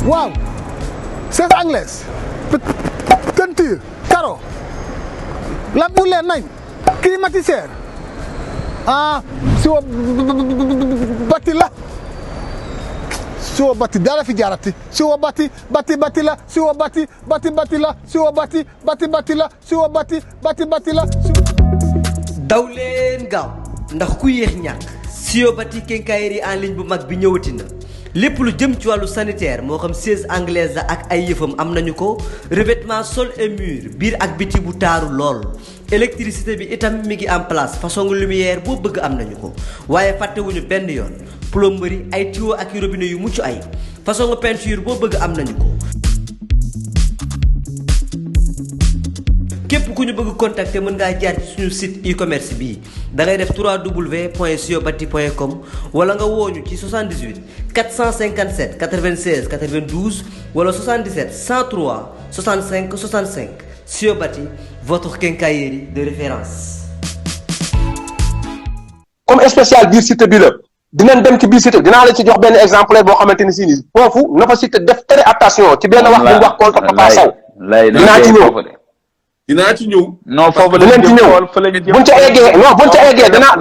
waaw c'est anglaise peinture carreau lamp yu leer nañ climatiseur siwo bati la siwo bati dara fi jaarati siwo bati la siwo bati la siwo bati la siwo bati la daw leen gaaw ndax ku yéex ñàkk siwo bati quincaillerie en ligne bu mag bi ñëwati na lépp lu jëm ci wàllu sanitaire moo xam siège anglaise la ak ay yëfam am nañu ko revêtement sol et mur biir ak biti bu taaru lool électricité bi itam mi ngi en place façon lumière boo bëgg am nañu ko waaye fàttewuñu benn yoon plomberie ay tuyaux ak robinet yu mucc ay façon peinture boo bëgg am nañu ko. képp ku ñu bëgg contacter mën ngaa jaar ci suñu site e-commerce bii da ngay def www.siobati.com wala nga wooñu ci 78 457 96 92 wala 77 103 65 65 Siobati votre quincaillerie de référence. comme spécial biir site bi la dinañ dem ci biir site dinaa la ci jox benn exemple boo xamante ni si nii foofu na fa site def très attention ci benn wax bu wax contre Papa Sow. dinaa ci ñëw. non foofu la dinañ ci ñëw buñ ca eggee non buñ ca eggee danaa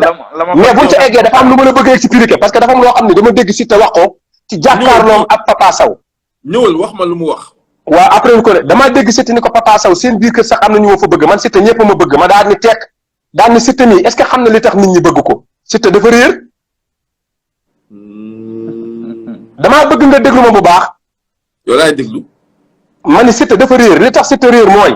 mais buñ ca eggee dafa am lu ma la bëgg a expliquer parce que dafa am loo xam ne dama dégg Siteu wax ko ci jàkkaarloom ak Papa Sow. ñëwal wax ma lu mu wax. waaw après ko damaa dégg Siteu ni ko Papa Sow seen biir kër sax am na ñu ma fa bëgg man Siteu ñëpp ma bëgg ma daal ni tekk daal ni Siteu nii est-ce que xam na li tax nit ñi bëgg ko Siteu dafa réer. damaa bëgg nga déglu ma bu baax. yow laay déglu. ma ni Siteu dafa réer li tax Siteu réer mooy.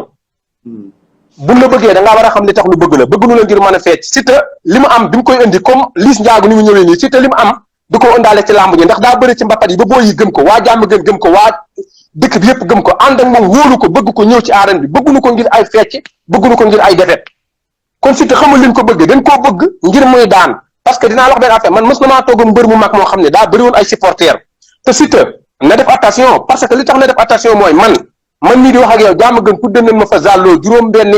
buñ la bëggee da ngaa war a xam li tax lu bëgg la bëgg nu la ngir mën a fecc Siteu li mu am bi mu koy indi comme Liss Ndiago ni mu ñëwee nii Siteu li mu am du ko ëndaale ci làmb ji ndax daa bëri ci mbapat yi ba booy yi gëm ko waa jàmm gën gëm ko waa dëkk bi yëpp gëm ko ànd ak moom wóolu ko bëgg ko ñëw ci arène bi bëgguñu ko ngir ay fecc bëgguñu ko ngir ay defet kon Siteu xamul liñ ko bëgg dañ koo bëgg ngir muy daan parce que dinaa wax benn affaire man mës na maa toogoon mbër mu mag moo xam ne daa bëri woon ay supporters te Siteu na def attention parce que li tax na def attention mooy man mii di wax ak yow jàmm gën tudde nañ ma fa Zallo juróom benn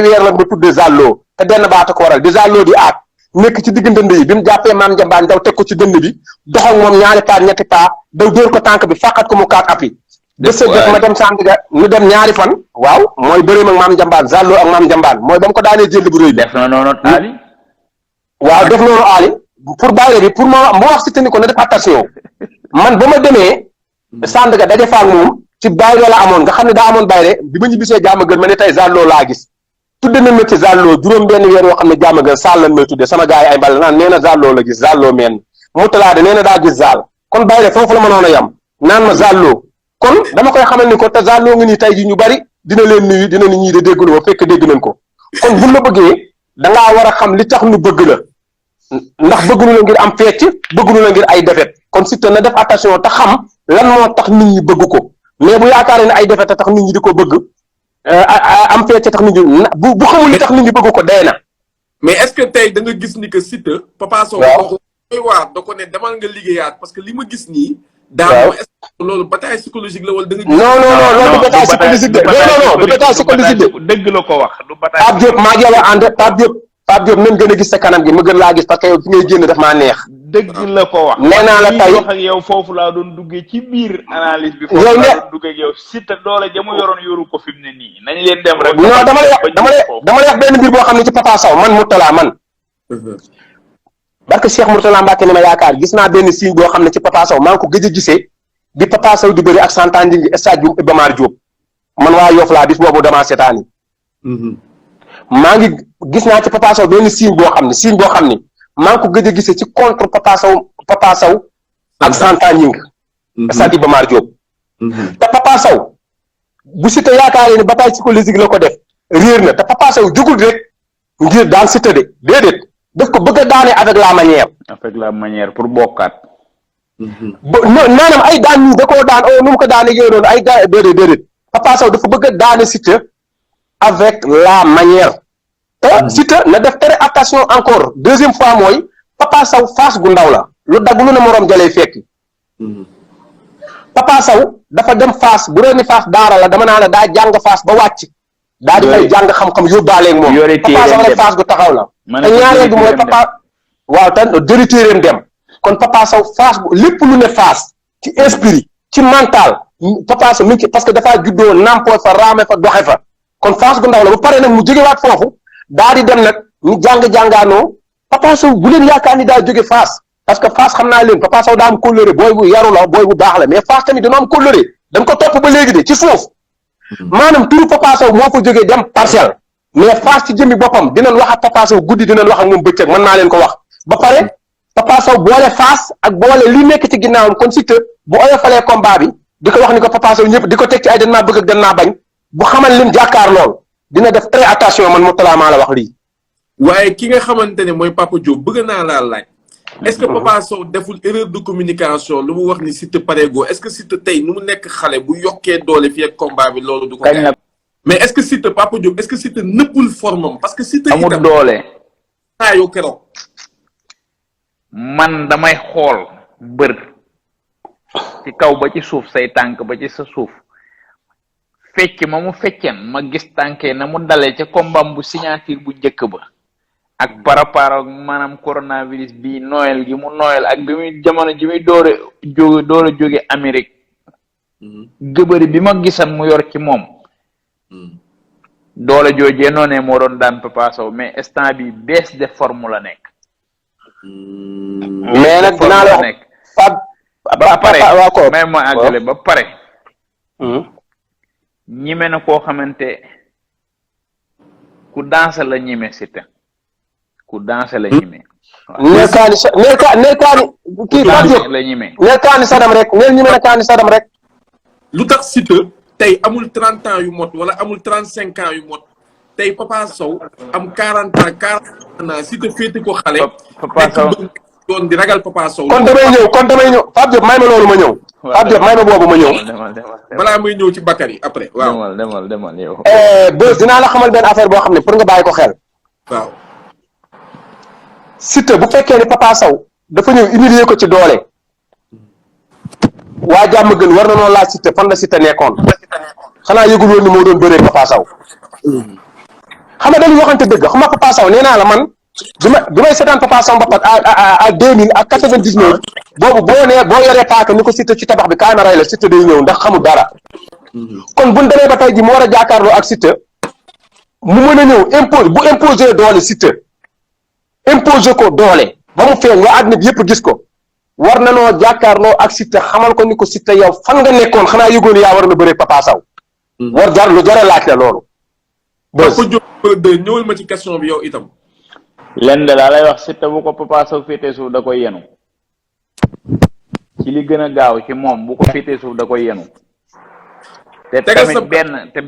weer la ma tudde Zallo te benn baata ko waral di Zallo di aat nekk ci digg ndënd yi bi mu jàppee maam Njambaan daw teg ko ci dënd bi dox ak moom ñaari pas ñetti pas daw dóor ko tànk bi fàqat ko mu kaat appi def ma dem Sandaga ñu dem ñaari fan waaw mooy bëreem ak maam Njambaan Zallo ak maam Njambaan mooy ba mu ko daanee jël bu rëy def na noonu Ali waaw def noonu Ali pour bàyyi bi pour mu wax si te ni ko na def attention man ba ma demee Sandaga daje fa ak moom ci bayre la amoon nga xam ne daa amoon bayre bi ma ñibbisee jàmm gën ma ne tey Zallo laa gis tudde nañ ma ci Zallo juróom benn weer yoo xam ne jàmm gën Sall lañ may tudde sama gars yi ay mbal naan nee na Zallo la gis Zallo meen mu talaade nee na daa gis Zal kon bayre foofu la mënoon a yem naan ma Zallo kon dama koy xamal ni ko te Zallo nga nii tey ji ñu bari dina leen nuyu dina ni ñii de dégglu ma fekk dégg nañ ko kon buñ la bëggee dangaa war a xam li tax nu bëgg la ndax bëggunu la ngir am fecc bëggunu la ngir ay defet kon Siteu na def attention te xam lan moo tax nit ñi bëgg ko mais bu yaakaaree ne ay defet a tax nit ñi di ko bëgg am fecc tax nit ñi bu xamul li tax nit ñi bëgg ko dee na. mais est-ce que tey da nga gis ni que Siteu Papa Sow da ko ne demal nga liggéeyaat parce que li ma gis nii. waaw est-ce que loolu bataille psychologique la wala da nga gis. non loolu du bataille psychologique de non du bataille psychologique de. dëgg la ko wax du bataille. Pape Diop maa ngi yow ànd Pape Diop nañ gën a gis sa kanam gi ma gën laa gis parce que yow fi ngay génn daf maa neex. dëgg la ko wax. nee naa la tey wax ak yow foofu laa doon duggee ci biir analyse bi. foofu laa doon duggee ak yow Siteu doole ja mu yoroon yoru ko fi mu ne nii nañ leen dem rek. non dama lay wax benn mbir boo xam ne ci Papa Sow man Mourtala man. parce que Cheikh Mourtala Mbacke ni ma yaakaar gis naa benn signe boo xam ne ci Papa Sow maa ngi ko gëj a gisee bi Papa Sow di bëri ak santaan ji stade bu Iba Mar Diop man waa Yoff laa bis boobu damaa seetaani. maa ngi gis naa ci Papa Sow benn signe boo xam ne maa ngi ko gëj a gisee ci contre Papa Sow ak santaan ñing stade Iba Mar Diop te Papa Sow bu Siteu yaakaaree ni bataille psychologique la ko def réer na te Papa Sow jugul rek ngir daan Siteu de déedéet daf ko bëgg a daane avec la manière. avec la manière pour bokkaat. maanaam ay daan nii da koo daan nu mu ko daane yooyu noonu ay gaa déedéet Papa Sow dafa bëgg a daane Siteu avec la manière. te Siteu na def très attention encore deuxième fois mooy Papa Sow face gu ndaw la lu dagg lu ne moroom jalay fekki. Papa Sow dafa dem face bu doon ni face daara la dama naa la daa jàng face ba wàcc. daa di fay jàng xam-xam yóbbaaleeg moom. Papa Sow rek face gu taxaw la. te ñaareel bi mooy papa waaw te dëri téeréem dem kon Papa Sow face bu lépp lu ne face ci esprit ci mental Papa Sow mi ngi ci parce que dafaa juddoo nampoo fa raame fa doxe fa kon Fass gu ndaw la bu pare nag mu jógewaat foofu daa di dem nag ñu jàngaanoo Papa Sow bu leen yaakaar ni daa jóge Fass parce que Fass xam naa leen Papa Sow daa am kóllëre booy bu yaru la booy bu baax la mais Fass tamit dañoo am kóllëre dañ ko topp ba léegi de ci suuf maanaam turu Papa Sow moo fa jógee dem Parcelles mais Fass ci jëmmi boppam dinañ wax ak Papa Sow guddi dinañ wax ak moom bëccëg mën naa leen ko wax ba pare Papa Sow boole Fass ak boole li nekk ci ginnaawam kon Siteu bu oyofalee combat bi di ko wax ni ko Papa Sow ñëpp di ko teg ci ay dañ maa bëgg ak dañ naa bañ bu xamal lim jàkkaar lool dina def très attention man Mourtalla maa la wax lii. waaye ki nga xamante ne mooy Papa Diop bëgg naa laa laaj. est-ce que Papa Sow deful erreur de communication lu mu wax ni Siteu pareegoo est-ce que Siteu tey nu mu nekk xale bu yokkee doole fii ak combat bi loolu du ko. mais est-ce que Siteu Papa Diop est-ce que Siteu nëppul formam parce que Siteu amul doole. yow keroog. man damay xool bër ci kaw ba ci suuf say tànk ba ci sa suuf fecc ma mu feccen ma gis tànkee na mu dalee ca combat bu signature bu njëkk ba ak par rapport ak maanaam coronavirus bi Noël gi mu Noël ak bi muy jamono ji muy door a jóge Amérique gëbëri bi ma gisan mu yor ci moom doole joojee noonee moo doon daan Papa Sow mais instant bi baisse de forme la nekk mais nag dinaa la wax ba pare may ma àggale ba pare ñime na koo xamante ku danse la ñime Siteu ku danse la ñime neel kaani kii la ñime neel kaani sadam rek neel ñime na kaani sadam rek lu tax Siteu tey amul 30 ans yu mot wala amul 35 ans yu mot tey Papa Sow am 40 ans Siteu féete ko xale Papa Sow doon di ragal Papa Sow kon damay ñëw Pape Diop may ma loolu ma ñëw Pape Diop may ma boobu ma ñëw balaa may ñëw ci Bakary après waaw demal yow Beuz dinaa la xamal benn affaire boo xam ne pour nga bàyyi ko xel waaw Siteu bu fekkee ni Papa Sow dafa ñëw humilier ko ci doole waa jàmm gën war na noo laaj Siteu fan la Siteu nekkoon xanaa yëgul woon ni moo doon bëree Papa Sow xam nga dañuy waxante dëgg xam nga Papa Sow nee naa la man bi may seetaan Papa Sow mbapat à 2000 ak 99 boobu boo yoree paaka ni ko Siteu ci tabax bi kaay ma rey la Siteu day ñëw ndax xamul dara kon buñ demee ba tey ji mu war a jàkkaarloo ak Siteu mu mën a ñëw bu imposer doole Siteu imposer ko doole ba mu feeñ waa àddina bi yëpp gis ko war na noo jàkkaarloo ak Siteu xamal ko ni ko Siteu yow fan nga nekkoon xanaa yëgoon yaa war na bëree Papa Sow war jar lu jara laaj la loolu Papa Diop ñëwal ma ci question bi yow itam lenn de laa lay wax Siteu bu ko Papa Sow féetee suuf da koy yenu ci li gën a gaaw ci moom bu ko féetee suuf da koy yenu te tamit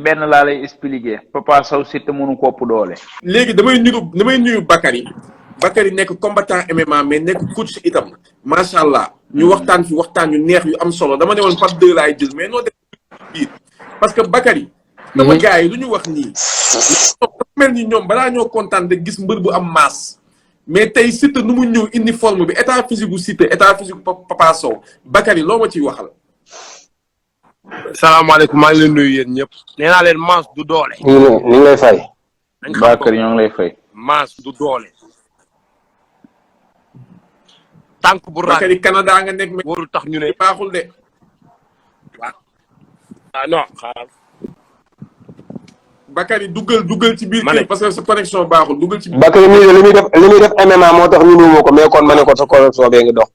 benn laa lay expliquer Papa Sow Siteu mënu ko ëpp doole léegi damay nuyu Bakary nekk combattant MMA mais nekk coach itam macha allah ñu waxtaan fi waxtaan yu neex yu am solo dama ne woon par deux laay jël mais noo def biir parce que Bakary sama gars yi lu ñu wax nii dafa mel ni ñoom balaa ñoo kontaan de gis mbër bu am masse mais tey Siteu nu mu ñëw indi forme bi état physique bu Siteu état physique bu Papa Sow Bakary loo ma ciy waxal salaamaaleykum maa ngi leen nuyu yéen ñëpp nee naa leen masse du doole ni ngi lay fay Bakary ñoo ngi lay fay masse du doole tànk bu raak Bakary Canada nga nekk warul tax ñu ne baaxul de non xaaral Bakary duggal ci biir kii parce que sa connexion baaxul duggal ci biir Bakary mii li muy def MMA moo tax ñu nuyu ko mais kon ma ne ko sa connexion bee ngi dox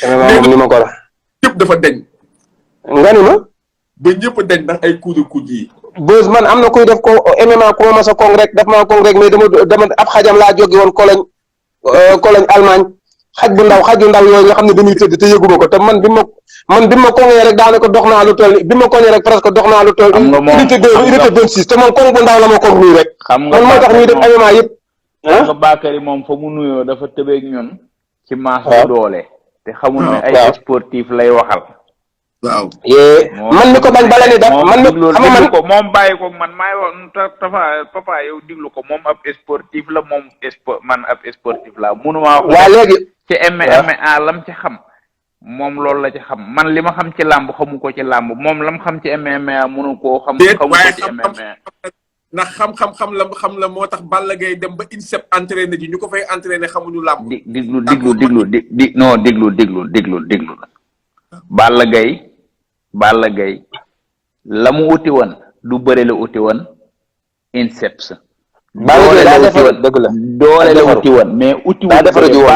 MMA moom ni ma ko la ñëpp dafa deñ nga ni ma ba ñëpp dañ ndax ay coup de coude yi Beuz man am na kuy def ko MMA ku ma mas a kong rek daf maa kong rek mais dama ab xajam laa jóge woon Cologne Allemagne xaju ndaw yooyu nga xam ne dañuy tëdd te yëguma ko te man bi ma kongee rek daanaka dox naa lu toll bi ma kongee rek presque dox naa lu toll unité 26 te moom kong bu ndaw la ma kong nii rek man moo tax ñuy def MMA yëpp xam nga Bakary moom fa mu nuyoo dafa tëbeeg ñun ci maas bu doole te xamul ne ay sportif lay waxal waaw man mi ko bañ bala ni def man mi xam man ko moom bàyyi ko man maay wax papa yow diglu ko moom ab sportif la moom man ab sportif la mënuma wax waa léegi ci MMA lam ci xam moom loolu la ci xam man li ma xam ci làmb xamu ko ci làmb moom lam xam ci MMA mënu koo xamu ko ci MMA ndax xam la moo tax Balla Gaye dem ba INSEP entraîné ji ñu ko fay entraîné xamuñu làmb. déglu Balla Gaye la mu uti woon du bëre la uti woon INSEP sa. doole la uti woon mais uti woon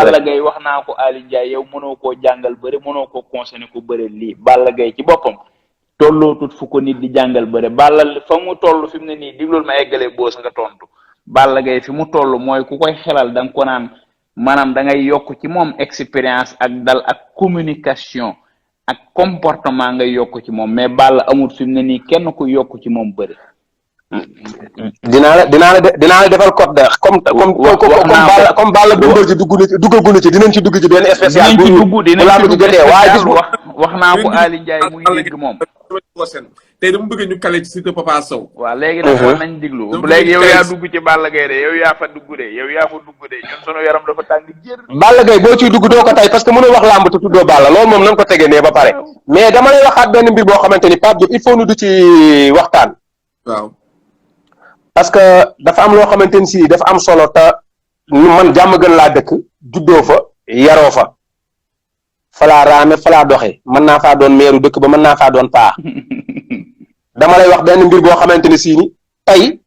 Balla Gaye wax naa ko Ali Ndiaye yow mënoo koo jàngal bëre mënoo koo conseillé ko bëre lii Balla Gaye ci boppam tolloo tut fu ko nit di jàngal bëre Balla fa mu toll fi mu ne nii diglul ma eggalee boos nga tontu Balla Gaye fi mu toll mooy ku koy xelal da nga ko naan maanaam da ngay yokk ci moom expérience ak dal ak communication ak comportement ngay yokk ci moom mais Balla amul fi mu ne nii kenn ku yokk ci moom bëre. dinaa la defal code de comme Balla Bombardier duggaguñu ci dinañ ci dugg ci benn spécial bu laa ci jotee waaye gis wax naa ko Ali Ndiaye muy dégg moom tey dama bëgg ñu kale ci Siteu Papa Sow. waaw léegi nag war nañ diglu léegi yow yaa dugg ci Balla Gaye de yow yaa fa dugg de ñun sunu yaram dafa tàng jër. Balla Gaye boo ciy dugg doo ko tay parce que mënoo wax làmb te tuddoo Balla loolu moom nañ ko tegee nee ba pare mais dama lay waxaat benn mbir boo xamante ni Pape Diop il faut nu du ci waxtaan. waaw parce que dafa am loo xamante ni si dafa am solo te man jàmm gën laa dëkk juddoo fa yaroo fa falaa raame falaa doxe mën naa faa doon meeru dëkk ba mën naa faa doon paa dama lay wax benn mbir boo xamante ni si ni tey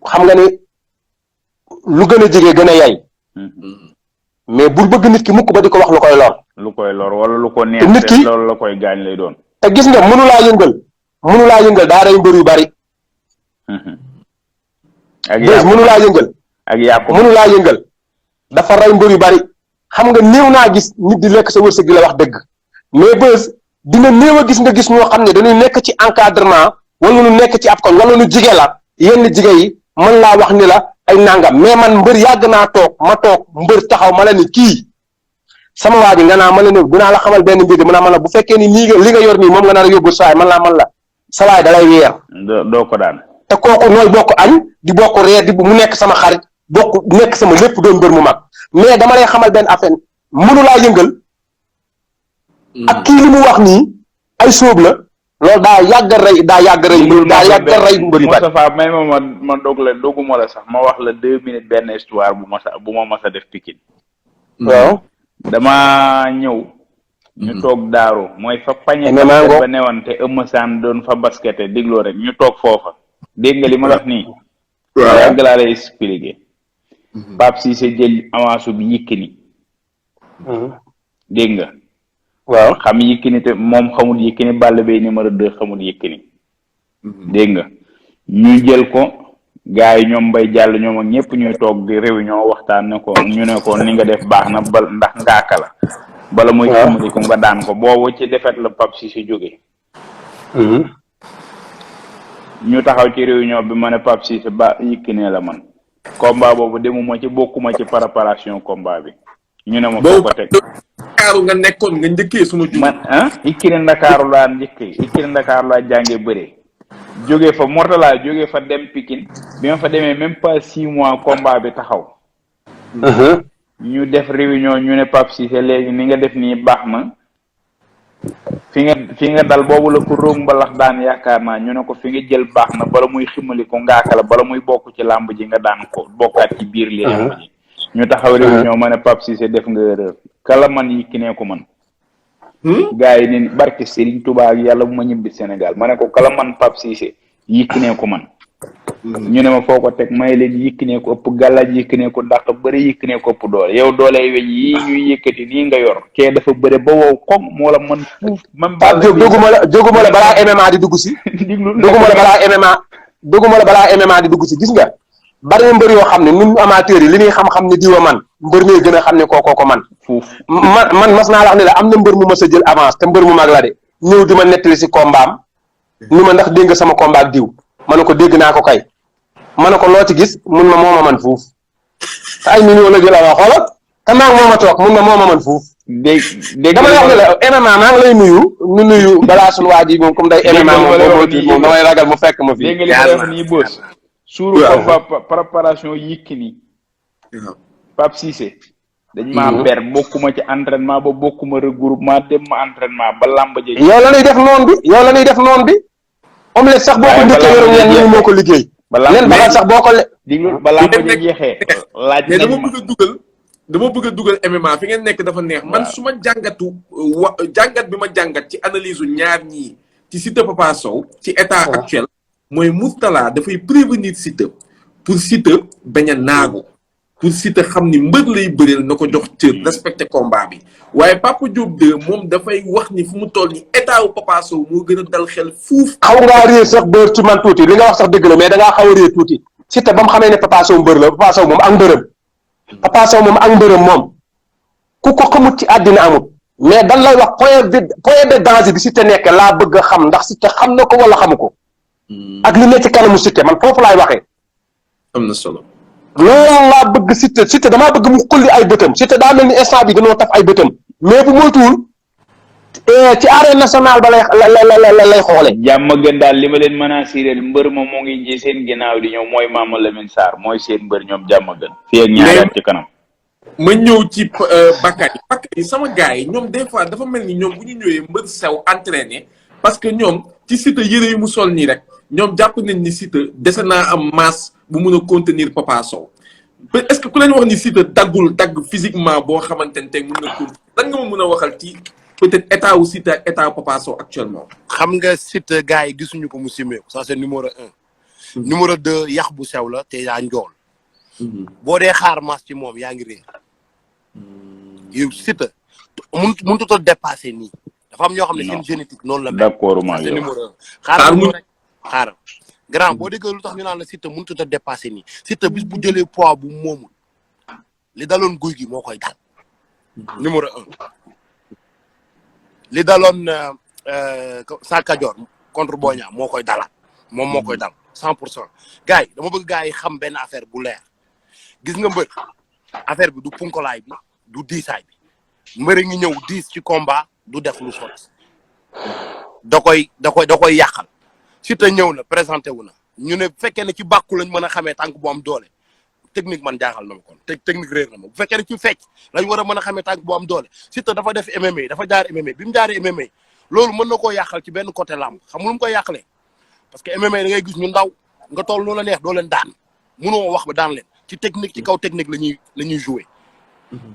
xam nga ni lu gën a jege gën a yay mais bul bëgg nit ki mukk ba di ko wax lu koy lor wala lu ko neex nit ki loolu la koy gaañ lay doon te gis nga mënulaa yëngal daa rey mbër yu bari bés mënulaa yëngal dafa rey mbër yu bari xam nga néew naa gis nit di lekk sa wërsëg gi la wax dëgg mais bés dina néew a gis nga gis ñoo xam ne dañuy nekk ci encadrement wala nu nekk ci ab koñ wala nu jige la yenn jige yi mën laa wax ni la ay nangam mais man mbër yàgg naa toog mbër taxaw ma la ni kii sama waa ji nga naa ma la ne dinaa la xamal benn mbir mu naa man la bu fekkee ni li nga yor nii moom nga nar a yóbbu sawaay man la sawaay dalay weer doo ko daan te kooku nooy bokk añ di bokk reer di mu nekk sama xarit nekk sama lépp doon mbër mu mag mais dama lay xamal benn affaire mënulaa yëngal ak kii li mu wax nii ay sóob la loolu daa yàgg rey mbër yu bari Moustapha may ma doguma la sax ma wax la 2 minutes benn histoire bu ma mas a def Pikine waaw dama ñëw ñu toog daaru mooy fa pañe ba newoon te Eumeu Sane doon fa baskette dégloo rek ñu toog foofa dégg nga li ma wax nii yàgg laa lay expliquer Pape Cissé jël avance bi Yékini dégg nga waaw xam Yékini te moom xamul Yékini Balla Gaye numéro 2 xamul Yékini dégg nga ñu jël ko gars yi ñoom Mbaye Diallo ñoom ak ñëpp ñuy toog di réunion waxtaan ne ko ñu ne ko ni nga def baax na ndax ngaaka la bala muy xamali ko nga daan ko boobu ci defet la Pape Cissé jóge ñu taxaw ci réunion bi ma ne Pape Cissé ba Yékini la man combat boobu demuma ci bokkuma ci préparation combat bi ñu ne ma foo ko teg Ndakaaru nga nekkoon nga njëkkee sunu jur man Yékini Ndakaaru laa njëkkee Yékini Ndakaaru laa jànge bëre jóge fa Mortala jóge fa dem Pikine bi ma fa demee même pas 6 mois combat bi taxaw ñu def réunion ñu ne Pape Cissé léegi ni nga def nii baax na fi nga dal boobu la ko róom mbalax daan yaakaar naa ñu ne ko fi nga jël baax na bala muy ximali ko ngaaka la bala muy bokk ci làmb ji nga daan ko bokkaat ci biir li làmb ji ñu taxaw réunion ma ne Pape Cissé def nga erreur kala man Yékini ko man gars yi ne barke Serigne Touba ak yàlla bu ma ñibbi Sénégal ma ne ko kala man Pape Cissé Yékini ko man ñu ne ma foo ko teg may leen Yékini ko ëpp gàllaaj Yékini ko dàq bëri Yékini ko ëpp doole yow dooley weñ yii ñuy yëkkati nii nga yor kee dafa bëre ba wow koŋ moo la man fuuf même jóguma la balaa MMA di dugg si jóguma la balaa MMA di dugg si gis nga bari na mbër yoo xam ne ñun amateurs yi li ñuy xam-xam ne diwa man mbër mi gën a xam ne kookoo ko man fuuf man mas naa la wax ne la am na mbër mu mas a jël avance te mbër mu mag la de ñëw di ma nettali si kombaam ni ma ndax dégg nga sama combat ak diw ma ne ko dégg naa ko kay ma ne ko loo ci gis mun ma mooma man fuuf te ay millions la jël avance xoolal te maa ngi mooma toog mun ma mooma man fuuf dégg dama lay wax ne la MMA maa ngi lay nuyu balaa suñu waa ji moom comme day MMA moom damay ragal mu fekk ma fii dégg nga li ma wax nii bës suuru préparation Yékini Pape Cissé dañ maa ber bokkuma ci entraînement ba bokkuma regroupement dem ma entraînement ba làmb ji yow la ñuy def noonu bi omelette sax boo ko njëkkee yoroon nen ñu moo ko liggéey. nen balaa sax boo ko diglu balaa ko jeexee laaj mais nañ dama bëgg a dugal MMA fi ngeen nekk dafa neex man su ma jàngatu jàngat bi ma jàngat ci analyse u ñaar ñii ci Siteu Papa Sow ci état actuel mooy Mourtala dafay prévenir Siteu pour Siteu bañ a naagu pour Siteu xam ni mbër lay bëreel na ko jox cër respecté combat bi waaye Papa Diop 2 moom dafay wax ni fu mu toll ni état wu Papa Sow moo gën a dal xel fuuf. xaw ngaa réer sax bër ci man tuuti li nga wax sax dëgg la mais da ngaa xaw a réer tuuti Siteu ba mu xamee ne Papa Sow mbër la Papa Sow moom ak mbërëm Papa Sow moom ak mbërëm moom ku ko xamut ci àddina amut mais dan lay wax point de danger bi Siteu nekk laa bëgg a xam ndax Siteu xam na ko wala xamu ko ak li nekk ci kanamu Siteu man foofu laay waxee. am na solo. loolu laa bëgg Siteu damaa bëgg mu xulli ay bëtam Siteu daa mel ni instant bi dañoo taf ay bëtam mais bu moytuwul ci arène nationale ba lay xoole. jàmm gën daal li ma leen mën a assuré mbër moom moo ngi ji seen ginnaaw di ñëw mooy Mama Lamine Sarr mooy seen mbër ñoom jàmm gën. fii ak ñaari at ci kanam. ma ñëw ci Bakary sama gars yi ñoom des fois dafa mel ni ñoom bu ñu ñëwee mbër sew entraîné parce que ñoom ci Siteu yëre yi mu sol nii rek ñoom jàpp nañ ni Siteu dese naa am masse bu mun a contenir Papa Sow est-ce que ku leen wax ni Siteu dagg physiquement boo xamante ne tey mun na contenir lan nga ma mun a waxal ci peut-être état wu Siteu ak état Papa Sow actuellement. xam nga Siteu gars yi gisuñu ko mu simeeku ça c'est numéro 1. numéro 2 yax bu sew la te yaa njool. boo dee xaar masse ci moom yaa ngi réer. yow Siteu mënut a dépasser nii. dafa am ñoo xam ne seen génétique noonu la mel. d'accord maa c'est yow numéro 1. xaaral grand boo déggee lu tax ñu naan la Siteu mënut a dépasser nii Siteu bis bu jëlee poids bu moomul li daloon guy gi moo koy dal. numéro 1. li daloon Sa Kajoor contre Boña moo koy dalaat moom moo koy dal 100%. gars yi dama bëgg gars yi xam benn affaire bu leer gis nga mbër affaire bi du punkolaay bi du diisaay bi mbër ngi ñëw diis ci combat du def lu sot da koy yàqal Siteu ñëw na présenté wu na ñu ne bu fekkee ne ci bàkku lañ mën a xamee tànk bu am doole technique man jaaxal na ma kon technique réer na ma bu fekkee ne ci fecc lañ war a mën a xamee tànk bu am doole Siteu dafa def MMA dafa jaar MMA bi mu jaaree MMA loolu mën na koo yàqal ci benn côté làmb xam nga lu mu koy yàqalee parce que MMA da ngay gis ñu ndaw nga toll nu la neex doo leen daan mënoo wax ba daan leen ci technique ci kaw technique la ñuy jouer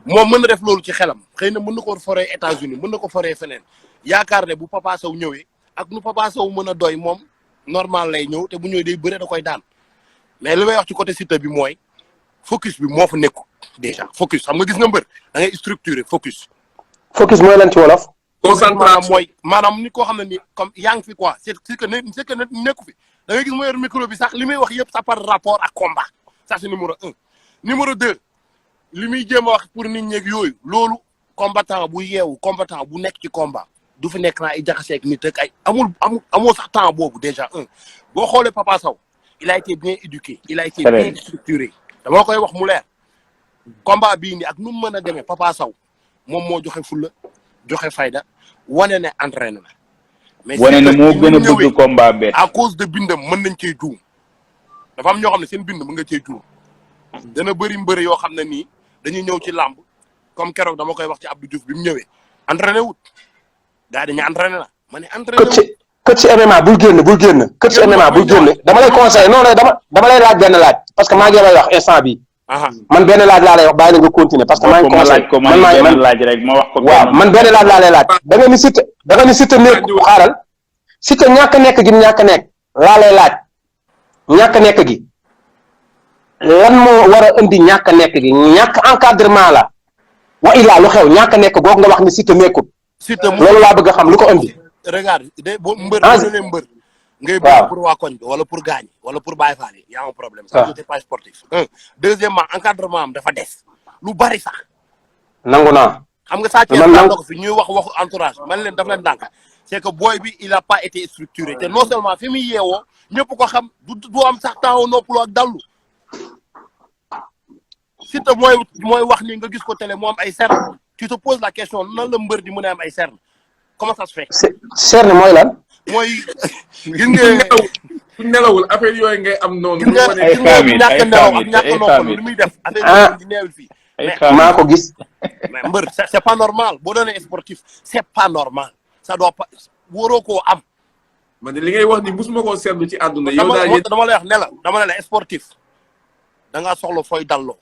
moom mën na def loolu ci xelam xëy na mën na ko foree États-Unis mën na ko foree feneen yaakaar ne bu Papa Sow ñëwee ak nu Papa Sow mën a doy moom normal lay ñëw te bu ñëwee day bëre da koy daan mais li may wax ci côté Siteu bi mooy focus bi moo fa nekku déjà focus xam nga gis nga mbër da ngay structuré focus mooy lan ci wolof. concentration mooy maanaam nit koo xam ne ni comme yaa ngi fi quoi c'est que nekku fi da ngay gis mu yor micro bi sax li muy wax yëpp ça par rapport ak combat ça c'est numéro 1. numéro 2 li muy jéem a wax pour nit ñeeg yooyu loolu combattant bu yeewu combattant bu nekk ci combat du fi nekk naa ay jaxaseeg nit ak ay amoo sax temps boobu déjà boo xoolee Papa Sow il a été bien éduqué il a été bien structuré dama koy wax mu leer combat bii nii ak nu mu mën a demee Papa Sow moom moo joxe fulla joxe fayda wane ne entraîné na mais wane ne moo gën a bëgg combat bet à cause de bindam mën nañ cee juum dafa am ñoo xam ne seen bind mën nga cee juum dana bëri mbëri yoo xam ne nii dañuy ñëw ci làmb comme keroog dama koy wax ci Abdou Diouf bi mu ñëwee entraîné wut gars yi dañuy entraîné na ma ne entraîné wut kët ci MMA bul génn kët ci MMA bul génn dama lay conseillé non dama lay laaj benn laaj parce que maa ngi lay wax instant bi man benn laaj laa lay wax bàyyi la nga continuer parce que maa ngi conseillé man laaj rek ma wax ko waaw man benn laaj laa lay laaj da nga ni Siteu nekk xaaral Siteu ñàkk nekk gi ñàkk nekk laa lay laaj ñàkk nekk gi lan moo war a indi ñàkk nekk gi ñàkk encadrement la wa illaa lu xew ñàkk nekk googu nga wax ni Siteu nekkut loolu laa bëgg a xam lu ko indi regarde de boo mbër mbër ngay bëgg pour waa koñ bi wala pour gaañ wala pour Baye Fall y a un problème ça c'est pas sportif deuxièmement encadrement am dafa des lu bari sax nangu naa xam nga Sathiès daan na ko fi ñuy wax waxu entourage man leen daf leen dànk c'est que booy bi il a pas été structuré te non seulement fi muy yeewoo ñëpp ko xam du am sax temps noppalu ak dallu Siteu mooy wax ni nga gis ko télé mu am ay cerne tu te poses la question nan la mbër di mën a am ay cerne comment ça se fait. cerne mooy lan. mooy gis nga nelawul affaire yooyu ngay am noonu. gis nga ñàkk nelaw ak ñàkk noppalu li muy def. affaire yooyu di neewul fii. maa ko gis. mais mbër c'est pas normal boo doonee sportif c'est pas normal ça doit pas waroo koo am man de li ngay wax ni musuma koo seetlu ci àdduna. yow daal yéen dama lay wax ne la dama ne la sportif da ngaa soxla fooy dalloo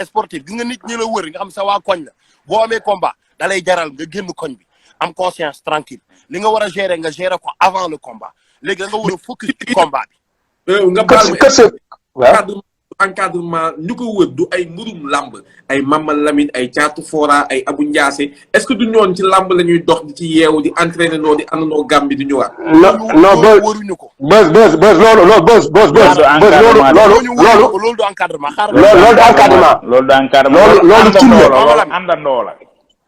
sportif gis nga nit ñi la wër nga xam sa waa koñ la boo amee combat da lay jaral nga génn koñ bi am conscience tranquille li nga war a gérer nga gérer ko avant le combat léegi da nga war a focus ci combat bi. nga baal ma encadrement ñu ko wër du ay murum làmb ay Mama Lamine ay Caatu Fora ay Abu Ndiasse est-ce que du ñoon ci làmb la ñuy dox di ci yeewu di entraîner noo di àndandoo gàm bi di ñëwaat. non waruñu ko. bës loolu du encadrement xaaral loolu du encadrement. loolu du encadrement. loolu tim la àndandoo la.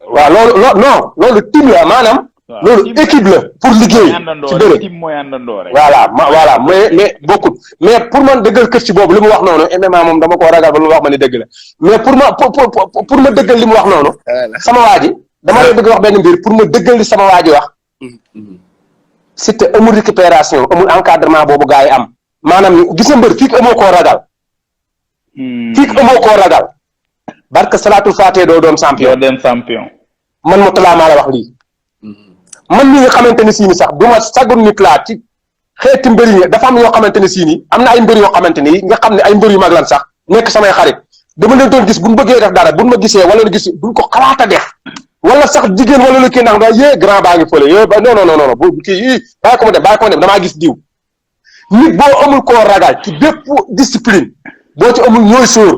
waaw loolu tim la maanaam. loolu équipe la pour liggéey ci bëre tim mooy àndandoo rek. voilà mais bokkut mais pour man dëggal kër ci boobu li mu wax noonu MMA moom dama koo ragal ba lu wax ma ni dëgg la mais pour ma dëggal li mu wax noonu sama waa ji dama lay bëgg wax benn mbir pour ma dëggal li sama waa ji wax Siteu amul récupération amul encadrement boobu gars yi am maanaam gis nga mbër fii amoo koo ragal barke salaatul faatee doo doon champion man mo talaa maa la wax lii man mii nga xamante ne sii ni sax du ma sagun nit laa ci xeeti mbëri yi dafa am yoo xamante ne sii ni am na ay mbëri yoo xamante ni nga xam ne ay mbëri yu mag lan sax nekk samay xarit dama leen doon gis buñ bëggee def dara buñ ma gisee wala lu gis buñ ko xalaat a def wala sax jigéen wala lu kii ndax da yee grand baa ngi fële yee ba non bu kii bàyyi ko ma dem damaa gis diw nit boo amul koo ragal ci bépp discipline boo ci amul ñooy sóor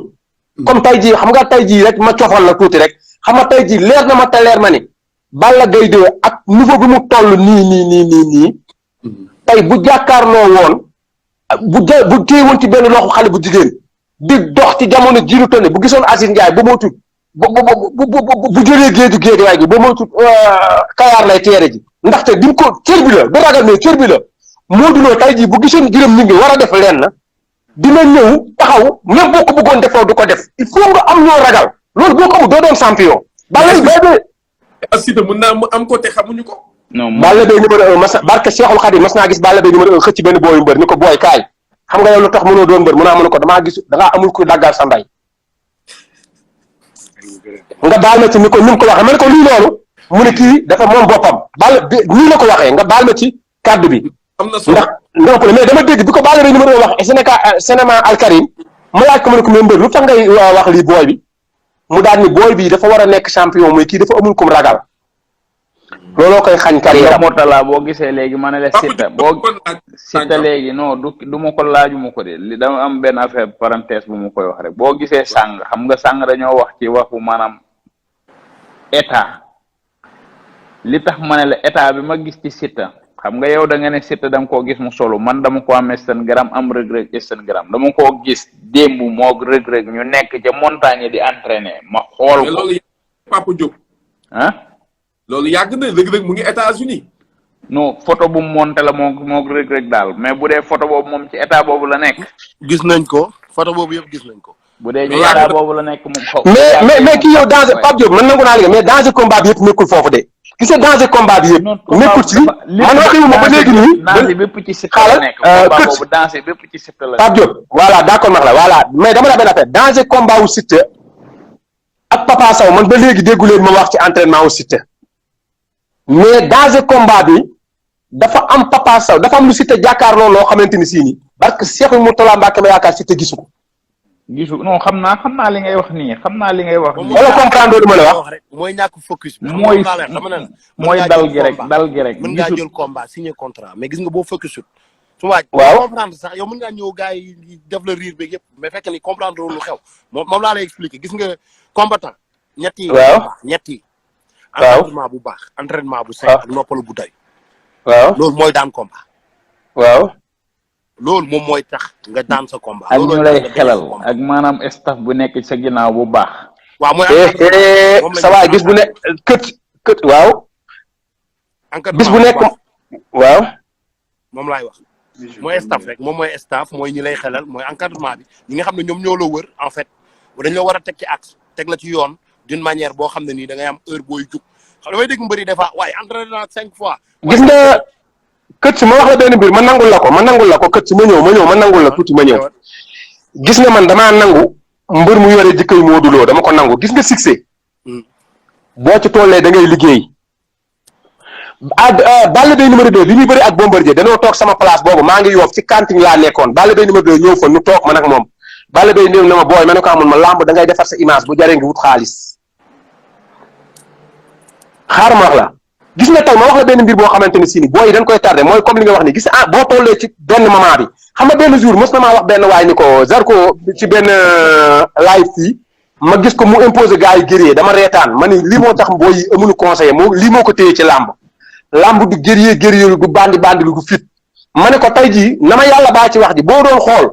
comme tey jii xam nga tey jii rek ma cofal la tuuti rek xam nga tey jii leer na ma te leer ma ni Balla Gaye 2 ak niveau bi mu toll nii tey bu jàkkaarloo woon bu téewoon ci benn loxo xale bu jigéen di dox ci jamono jiiru tane bu gisoon Aziz Ndiaye ba moytu bu jëlee géej waay gi ba moytu Kayaar lay teere ji ndaxte di ko cër bi la du ragal mais cër bi la Modou Lo tey jii bu gisoon jërëm ñu ngi war a def lenn dina ñëw taxaw même boo ko bëggoon defoo du ko def il faut nga am ñoo ragal loolu boo ko amul doo doon champion Balla Gaye Siteu mën naa mu am ko te xamuñu ko. non Balla Gaye numéro 1 barke Cheikhul Khadim mas naa gis Balla Gaye numéro 1 xëcc benn booyu mbër ni ko booy kaay xam nga yow lu tax mënoo doon mbër mënoo ko damaa gis dangaa amul ku daggal sa nday nga baal ma ci ni ko ni mu ko waxee ma ne ko lii loolu mu ne kii dafa moom boppam Balla nii la ko waxee nga baal ma ci kàddu bi am na solo ndax mais dama dégg bi ko Balla Gaye numéro 1 wax cinéma Alkarim ma laaj ko ma ne ko mais mbër lu tax ngay wax lii booy bi mu daal ni booy bi dafa war a nekk champion muy kii dafa amul kum ragal looloo koy xañ carrière am. Mortala boo gisee léegi ma ne la Siteu léegi non du ma ko laajuma ko de li dama am benn affaire parenthèse bu ma koy wax rek boo gisee sàng xam nga sàng dañoo wax ci waxu maanaam état li tax ma ne la état bi ma gis ci Siteu xam nga yow da nga ne Siteu da nga koo gis mu solo man dama ko am Instagram am Reug Instagram dama koo gis démb moog Reug ñu nekk ca montagne di entraîner ma xool ko loolu Papa Diop loolu yàgg na Reug mu ngi États-Unis non photo bu mu monté la moog Reug daal mais bu dee photo boobu moom ci état boobu la nekk gis nañ ko photo boobu yëpp gis nañ ko bu dee ci état boobu la nekk moom xaw mais kii yow danger Pape Diop mën nangu naa léegi mais danger combat bi yëpp nekkul foofu de gis nga danger combat bi yëpp nekkul ci man waxima ba léegi nii danger bépp ci Siteu la nekk combat boobu danger bépp ci Siteu la Pape Diop voilà d'accord max la voilà mais dama la benn affaire danger combat wu Siteu ak Papa Sow man ba léegi déggu leen ma wax ci entraînement wu Siteu mais danger combat bi dafa am Papa Sow dafa am lu Siteu jàkkaarloo loo xamante ni sii nii parce que Cheikh Mourtala Mbacke ma yaakaar Siteu gisu ko non xam naa li ngay wax nii xam naa li ngay wax nii wala comprendre ma la wax rek mooy ñàkk focus bi mooy dal gi rek mën ngaa jël combat signer contrat mais gis nga boo focus su waaj comprendre sax yow mën ngaa ñëw gars yi def la riir beeg yëpp mais fekk ni comprendre lu xew moom laa lay expliquer gis nga combattant ñett yi entraînement bu baax entraînement bu sain ak noppalu bu doy loolu mooy daan combat loolu moom mooy tax nga daan sa combat ak ñu lay xelal ak maanaam staff bu nekk sa ginnaaw bu baax waaw mooy sa waay bis bu ne kët waaw bis bu nekk waaw moom laay wax mooy staff rek moom mooy staff mooy ñi lay xelal mooy encadrement bi ñi nga xam ne ñoom ñoo la wër en fait dañ la war a teg ci axe teg la ci yoon d'une manière boo xam ne nii da ngay am heure booy jug xam dafay dégg mbëri des fois waaye entraîné naa 5 fois gis nga kët si ma wax la benn mbir ma nangul la ko kët si ma ñëw ma nangul la tuuti ma ñëw gis nga man damaa nangu mbër mu yore jikkoy Modou Lo dama ko nangu gis nga succès boo ci tollee da ngay liggéey Balla Gaye numéro 2 bi muy bëri ak Bombardier dañoo toog sama place boobu maa ngi Yoff ci cantine laa nekkoon Balla Gaye numéro 2 ñëw fa nu toog man ak moom Balla Gaye néew na ma booy ma ne ko amul ma lamb da ngay defar sa image bu jaree ngi wut xaalis xaaral ma wax la gis nga tey ma wax la benn mbir boo xamante ni si ni booy yi dañ koy tardé mooy comme li nga wax ni gis boo tollee ci benn moment bi xam nga benn jour mos na maa wax benn waay ni ko Zarko ci benn live fii ma gis ko mu imposé gars yi guerrier dama reetaan ma ni lii moo tax booy yi amuñu conseiller lii moo ko téye ci lamb du guerrier du bandi du fit ma ne ko tey jii na ma yàlla baa ci wax ji boo doon xool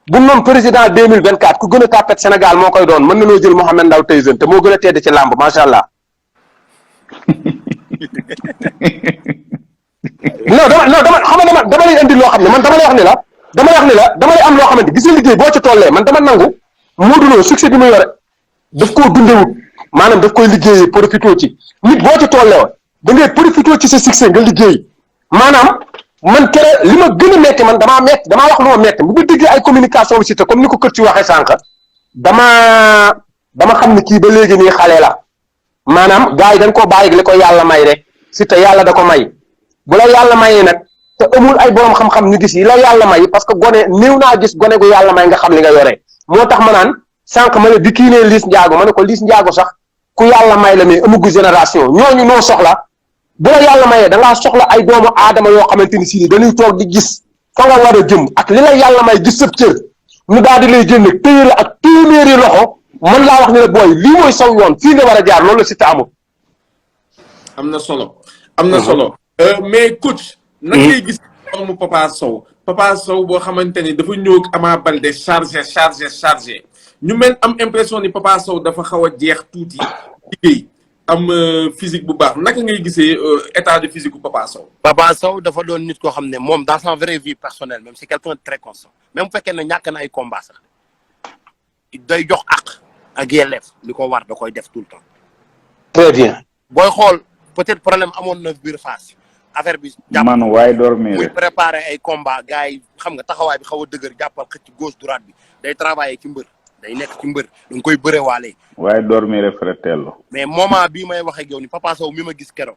bu noon président 2024 ku gën a tàppet Sénégal moo koy doon mën na loo jël Mohamed Ndao Tyson te moo gën a tedd ci lamb macha allah. dama lay indi loo xam ne man dama lay wax ni la dama lay am loo xamante gis nga liggéey boo ci tollee man dama nangu Modou Lo succès bi mu yore daf koo dundewut maanaam daf koy liggéeyee profité ci nit boo ci tollee da ngay profité ci sa succès nga liggéey maanaam man kere li ma gën a metti man damaa wax lu ma metti bu ma déggee ay communication bi si te comme ni ko kër ci waxee sànq dama xam ne kii ba léegi nii xale la maanaam gars yi dañ koo bàyyi li ko yàlla may rek si te yàlla da ko may bu la yàlla mayee nag te amul ay borom xam-xam ñu gis yi la yàlla may parce que gone néew naa gis gone gu yàlla may nga xam li nga yore moo tax ma naan sànq ma ne di kii nee Liss Ndiago ma ne ko Liss Ndiago sax ku yàlla may la mais amugu génération ñooñu noo soxla bu la yàlla mayee da ngaa soxla ay doomu aadama yoo xamante ni si ni dañuy toog di gis fa nga war a jëm ak li la yàlla may gis sëb cër ñu daal di lay jënd téye la ak téeméeri loxo mën laa wax ne la booy lii mooy saw yoon fii nga war a jaar loolu la si ta amul. am na solo mais coach. na ngay gis forme Papa Sow boo xamante ni dafa ñëw ak Ama Baldé chargé ñu mel am impression ni Papa Sow dafa xaw a jeex tuuti liggéey am physique bu baax naka ngay gisee état de physique bu Papa Sow. Papa Sow dafa doon nit koo xam ne moom dans sa vraie vie personnelle même c'est quelqu'un de très constant même bu fekkee ne ñàkk na ay combat sax day jox ak yelleef li ko war da koy def tout le temps. très bien. booy xool peut-être problème amoon na biir face affaire bi. man waaye dormir muy préparer ay combat gars yi xam nga taxawaay bi xaw a dëgër jàppal xëcc gauche droite bi day travailler ci mbër day nekk ci mbër da nga koy bëre waale. waaye dormir fratello. mais moment bii may wax ak yow ni Papa Sow mi ma gis keroog.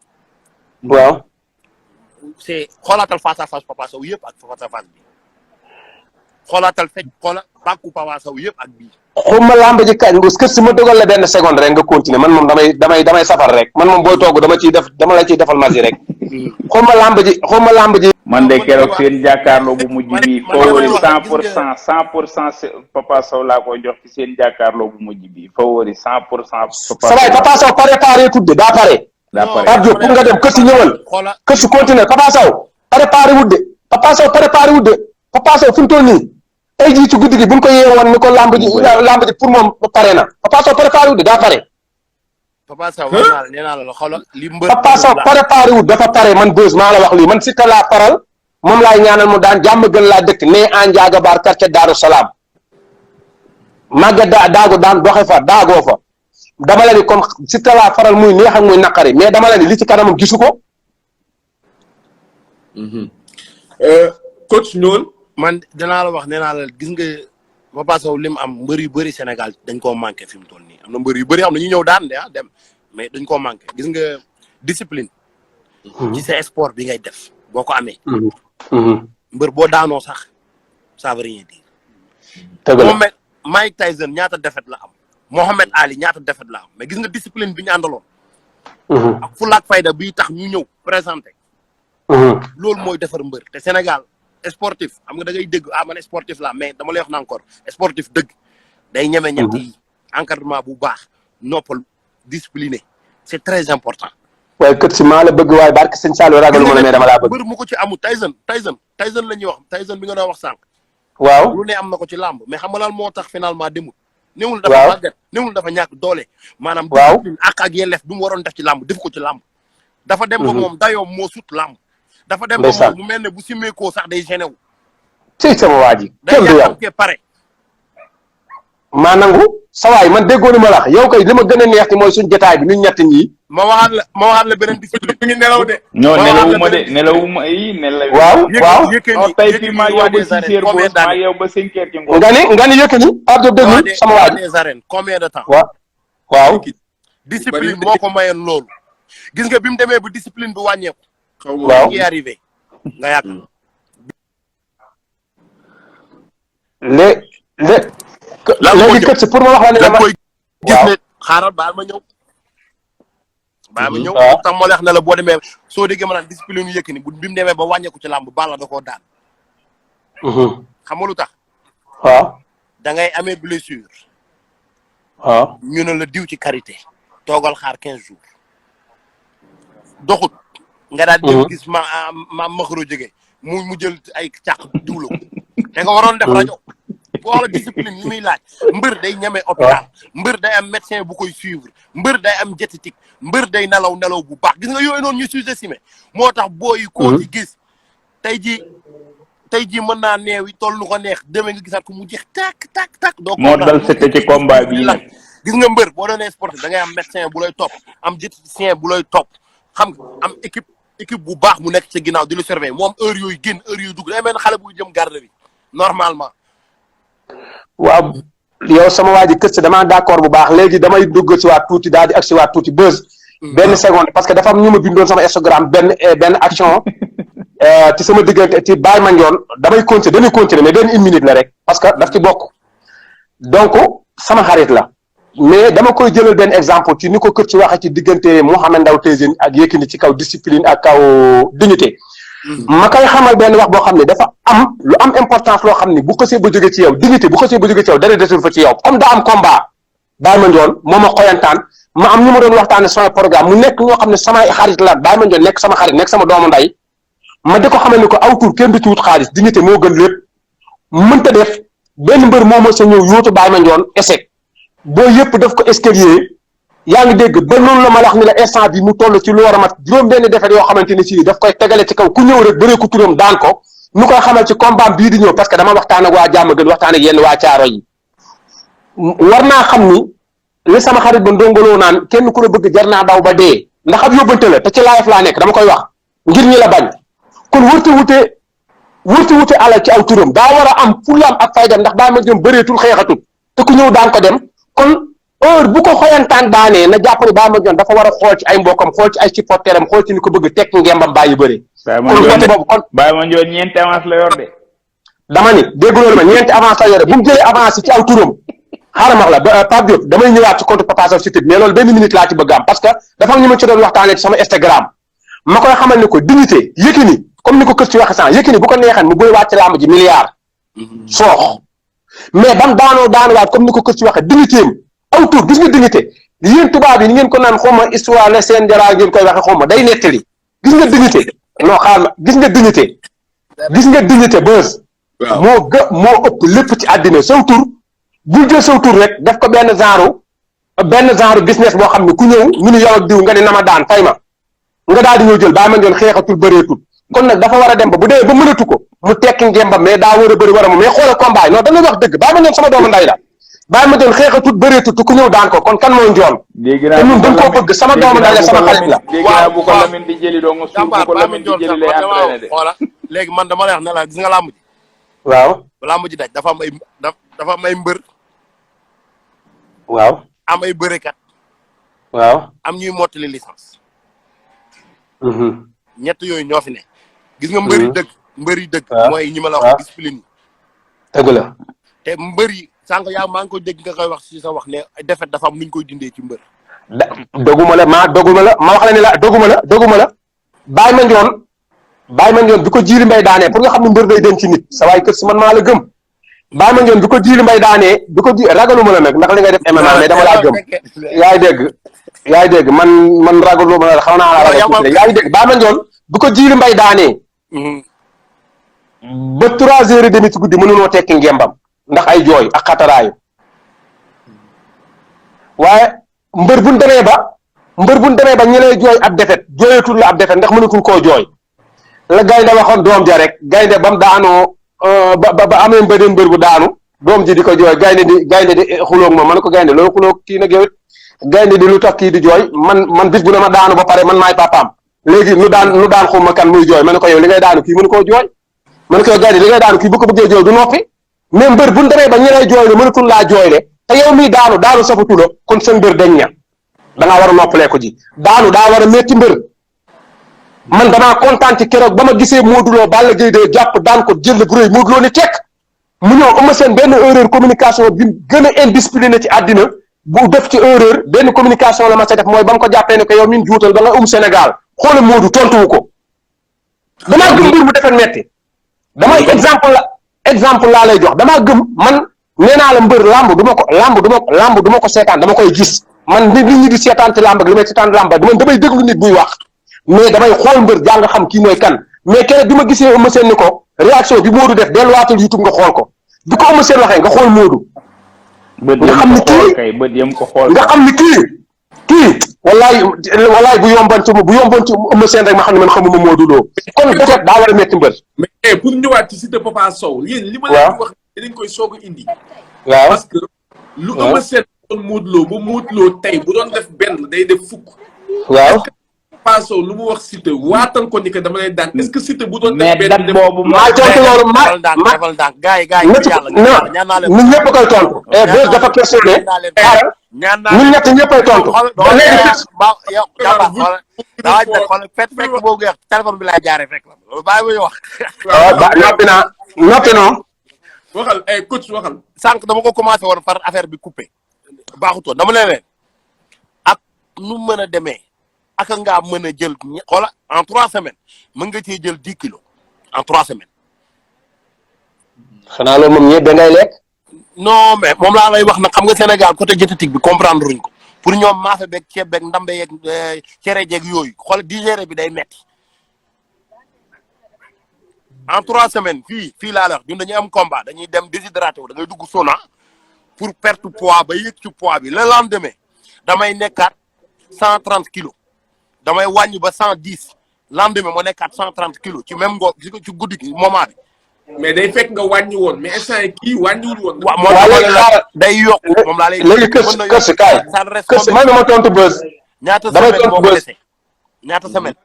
waaw. c'est xoolaatal face à face Papa Sow yëpp ak face à face bi xoolaatal fecc bàkku Papa Sow yëpp ak bii. xuma làmb ji kañ nga kër si ma dogal la benn seconde rek nga continuer man moom damay safar rek man moom booy togg dama la ciy defal masi rek xuma làmb ji man de keroog seen jàkkaarloo bu mujj bi favori 100% Papa Sow laa koy jox ci seen jàkkaarloo bu mujj bi favori 100% Papa Sow préparé tudde daa pare Pape Diop pour nga dem kër si ñëwal kër si continuer Papa Sow préparé wudde Papa Sow fi mu toll nii tey jii ci guddi gi buñ ko yeewoon ni ko lamb ji pour moom pare na Papa Sow préparé wut daa pare. Papa Sow nee naa la xoolal li mbër. Papa Sow préparé wut dafa pare man bës maa la wax lii man si ta laa paral moom laay ñaanal mu daan jàmm gën laa dëkk ne en Ndiaga Baar quartier Daaru Salaam màgga daago daan doxe fa daagoo fa dama la ni comme si ta laa faral muy neex ak muy naqari mais dama la ni li ci kanamam gisu ko. coach ñool man danaa la wax nee naa la gis nga Papa Sow li mu am mbër yu bëri Sénégal dañ koo manqué fi mu toll nii am na mbër yu bëri xam ne ñu ñëw daan de dem mais dañ koo manqué gis nga discipline. ci sa sport bi ngay def boo ko amee. mbër boo daanoo sax ça veut rien dire. Mohamed Mike Tyson ñaata défaite la am Mohamed Ali ñaata défaite la am mais gis nga discipline bi ñu àndaloon. ak fulla ak fayda bi tax ñu ñëw présenté. loolu mooy defar mbër te Sénégal. sportif xam nga da ngay dégg man sportif la mais dama lay wax na encore sportif dëgg day ñeme ñett yi encadrement bu baax noppal discipliné c'est très important. waaye kër si maa la bëgg waaye barke sëñ Saliou ragalu ma la mais dama laa bëgg. mbër mu ko ci amul Tyson la ñuy wax Tyson bi nga doon wax sànq. waaw lu ne am na ko ci làmb mais xam nga lan moo tax finalement demul. néewul dafa màgget néewul dafa ñàkk doole. maanaam discipline ak yelleef bi mu waroon def ci làmb def ko ci làmb. dafa dem ba moom dayoom moo sut làmb. dafa dem ba moom bu mel ne bu simmeekoo sax day gêné wu. ci sama waa ji kenn du yow day pare. maa nangu sa waay man déggoo ni ma la wax yow kay li ma gën a neex ci mooy suñ jotaay bi ñun ñett ñii. ma waxaat la beneen discipline. ñu ngi nelaw de. non nelawuma nelaw. waaw tey fii maa yow ba 6 heures boobu maa yow ba 5 heures ci ngoon. nga ni Yékini Pape Diop déglu sama waa ji. des arènes combien de temps. waaw. discipline moo ko mayoon loolu. gis nga bi mu demee ba discipline bi wàññeeku. xaw ma waaw qui est arrivé nga yàq léegi kët si pour ma wax la ne da dama koy gis waaw ne xaaral baal ma ñëw baal ma ñëw waaw tax moo leex ne la boo demee soo déggee ma naan discipline yu Yékini bi mu demee ba wàññeeku ci làmb Balla da koo daan xam nga lu tax waaw da ngay amee blessure waaw ñu ne la diw ci karité toogal xaar 15 jours doxut nga daal di gis ma maxaro jóge mu jël ay càq diwlo te nga waroon def rajo boo wax la discipline yi muy laaj mbër day ñeme hôpital mbër day am médecin bu koy suivre mbër day am diététique mbër day nelaw bu baax gis nga yooyu noonu ñu sous-estimé moo tax booyi koo ci gis tey ji mën naa neew yi toll nu ko neex demee nga gisaat ko mu jeex tak doo ko moo dal c'était ci combat bi nag gis nga mbër boo doonee sportif da ngay am médecin bu lay topp am diététicien bu lay topp xam nga am équipe bu baax mu nekk sa ginnaaw di la surveiller mu am heure yooyu génn heure yooyu dugg day mel ne xale buy jëm garderie normalement waaw yow sama waa ji kës damaa d'accord bu baax léegi damay dugg si waat tuuti daal di ak si waat tuuti buzz benn seconde parce que dafa am ñu ma bindoon sama Instagram benn action ci sama diggante ci Baye Mandione dañuy continuer mais benn 1 minute la rek parce que daf ci bokk donc sama xarit la mais dama koy jëlal benn exemple ci ni ko kër ci waxee ci diggante Mouhamed Ndao Tyson ak Yékini ci kaw discipline ak kaw dignité ma koy xamal benn wax boo xam ne dafa am lu am importance loo xam ne bu xësee ba jóge ci yow dignité bu xësee ba jóge ci yow dara desul fa ci yow comme daa am combat Baye Mandione moo ma xoyantaan ma am ñu ma doon waxtaane sama programme mu nekk ñoo xam ne samay xarit la Baye Mandione nekk sama xarit nekk sama doomu nday ma di ko xamal ni ko aw tur kenn du ci wut xaalis dignité moo gën lépp mënta def benn mbër moo ma sa ñëw yóotu Baye Mandione échec boo yëpp daf ko escalier yaa ngi dégg ba loolu la ma wax ni la instant bi mu toll ci lu war a mat juróom benn defet yoo xamante ni si daf koy tegale ci kaw ku ñëw rek bëree ko turam daan ko ñu koy xamal ci combat bii di ñëw parce que dama waxtaan ak waa jàmm gën waxtaan ak yenn waa caaro yi war naa xam ni li sama xarit ba ndongoloo naan kenn ku la bëgg jar naa daw ba dee ndax ab yóbbante la te ci live laa nekk dama koy wax ngir ñi la bañ kon wërti wute alal ci aw turam daa war a am fulam ak faydam ndax Baye Mandione bëreetul xeexatul te ku ñëw daan ko dem kon heure bu ko xoyantaan daanee na jàpp ne Baye Mandione dafa war a xool ci ay mbokkam xool ci ay supporteram xool ci ni ko bëgg tekk ngembam bàyyi bëre kon côté boobu kon Baye Mandione ñeenti avance la yor de dama ni dégg loolu ma ñeenti avance la yore bu mu jëlee avance ci aw turam xaaral ma la Pape Diop damay ñëwaat ci compte Papa Sow site mais loolu benn minute laa ci bëgg am parce que dafa am ñu ma ci doon waxtaanee ci sama Instagram ma koy xamal ni ko dignité Yékini comme ni ko kër ci waxe sànq Yékini bu ko neexan mu bëri waat ci làmb ji milliard soox mais bam daanuwaat comme ni ko kër ci waxe dignité am aw tur gis nga dignité yéen tubaab yi ni ngeen ko naan xawma histoire la seen jaraa ngeen koy waxe xawma day nettali gis nga dignité non xaar ma gis nga dignité bës moo ëpp lépp ci àddina saw tur bul jël saw tur rek def ko benn genre business boo xam ne ku ñëw ñu ni yow ak diw nga ne na ma daan fay ma nga daal di ñëw jël Baye Mandione xeexatul bëreetul kon nag dafa war a dem ba bu dee ba mënatu ko mu tekki ngembam mais daa war a bëri war a mu mais xoolal combat yi non da nga wax dëgg Baye Mandione sama doomu nday la Baye Mandione xeexatul bëreetul te ku ñëw daan ko kon kan mooy njool te ñun dañ koo bëgg sama doomu nday la sama xarit la waaw bu ko Lamine di jëli doo nga suuf bu ko Lamine di jëli lay entraîné de xoola léegi man dama lay wax ne la gis nga làmb ji waaw làmb ji daj dafa am ay mbër waaw am ay bërekat waaw am ñuy mottali licence ñett yooyu ñoo fi ne gis nga mbër yi dëgg mooy ñi ma la wax discipline yi dëgg la te mbër yi sànq yaa maa ngi koy dégg nga koy wax ci sa wax ne defet dafa am nuñ koy dindee ci mbër doguma la ma wax la ne la doguma la Baye Mandione bi ko Djily Mbaye daanee pour nga xam ne mbër day denc nit sa waay kër si man maa la gëm Baye Mandione bi ko Djily Mbaye daanee ragaluma la nag ndax li ngay def MMA mais dama laa gëm yaay dégg man ragaluma la xaw naa la ragal yaay dégg Baye Mandione bi ko Djily Mbaye daanee ba 3h30 ci guddi mënunoo tekki ngembam ndax ay jooy ak xataraayu waaye mbër buñ demee ba ñi lay jooy ab defet jooyatul la ab defet ndax mënatul koo jooy la gaynde waxoon doom ja rek gaynde bam daanoo ba amee mbëri mbër bu daanu doom ji di ko jooy gaynde di xuloog ma man ko gaynde loolu xuloog kii nag yow gaynde di lu tax kii di jooy man bis bu ne ma daanu ba pare man maay papaam léegi nu daan xuma kan muy jooy ma ne ko yow li ngay daanu kii mënu koo jooy ma ne ko yow gaynde li ngay daanu kii bu ko bëggee jooy du noppi mais mbër buñ demee ba ñi lay jooy le mënatul laa jooy le te yow miy daanu safatu la kon sa mbër dañ ña da ngaa war a noppalee ko ji daanu daa war a métti mbër man damaa kontaan ci keroog ba ma gisee Modou Lo Balla Gaye de jàpp daan ko jël bu rëy Modou Lo ni tekk mu ñëw Eumeu Sène benn erreur communication bi gën a indiscipliné ci àddina bu def ci erreur benn communication la ma sa def mooy ba mu ko jàppee ne ko yow min juutal ba nga Sénégal xoola Modou tontuwu ko damaa gëm mbir mu defet metti damay exemple laa lay jox damaa gëm man nee naa la mbër lamb du ma ko seetaan dama koy gis man nit ñi di seetaan ci lamb ak li may seetaan lamb man damay déglu nit buy wax mais damay xool mbër jàng xam kii mooy kan mais keneen bi ma gisee Eumeu Sène ni ko réaction bi Modou def delluwaatul YouTube nga xool ko bi ko Eumeu Sène waxee nga xool Modou nga xam ni kii nga xam ni kii wallaay bu yomban ci Eumeu Sène rek ma xam ne man xamuma Modou Lo kon peut-être daa war a metti mbër mais pour ñëwaat ci Siteu Papa Sow yéen li ma leen wax dañ koy soog a indi waaw parce que lu Eumeu Sène doon Modou Lo ba Modou Lo tey bu doon def benn day def fukk waaw Papa Sow lu mu wax Siteu waatal ko ni que dama lay daan est-ce que Siteu bu doon def benn mais boobu maa tontu loolu defal ndànk gars yi ñaan naa leen ñun ñëpp koy tontu bés dafa questionné ñaan naa ñun ñett ñëppay tontu ba léegi yow xool fekk boobu nga téléphone bi laa jaaree fekk la loolu bàyyi muy wax noppi non waxal coach waxal sànq dama ko commencé woon par affaire bi coupé baaxutoon dama leen ak nu mën a demee ak ngaa mën a jël xoola en 3 semaines mën nga cee jël 10 kilos en 3 semaines. xanaa loolu moom ñëpp da ngay lekk. non mais moom laa lay wax nag xam nga Sénégal côté diététique bi comprendre ruñ ko pour ñoom maafe beeg ceeb beeg ndambe yeeg cere jeeg yooyu xool digéré bi day metti en 3 semaines fii laa la wax ñun dañuy am combat dañuy dem déshydraté wu da ngay dugg sauna pour perte poids ba yëg ci poids bi le lendemain damay nekkaat 130 kilos damay wàññi ba 110 lendemain moo nekkaat 130 kilos ci même ci guddi gi moment bi. mais day fekk nga wàññi woon mais instant yii kii wàññiwul woon. waaw moo tax day yokk moom laa lay. léegi kës kaay kës man ma tontu bës. ñaata semaine moo ko dese ñaata semaine.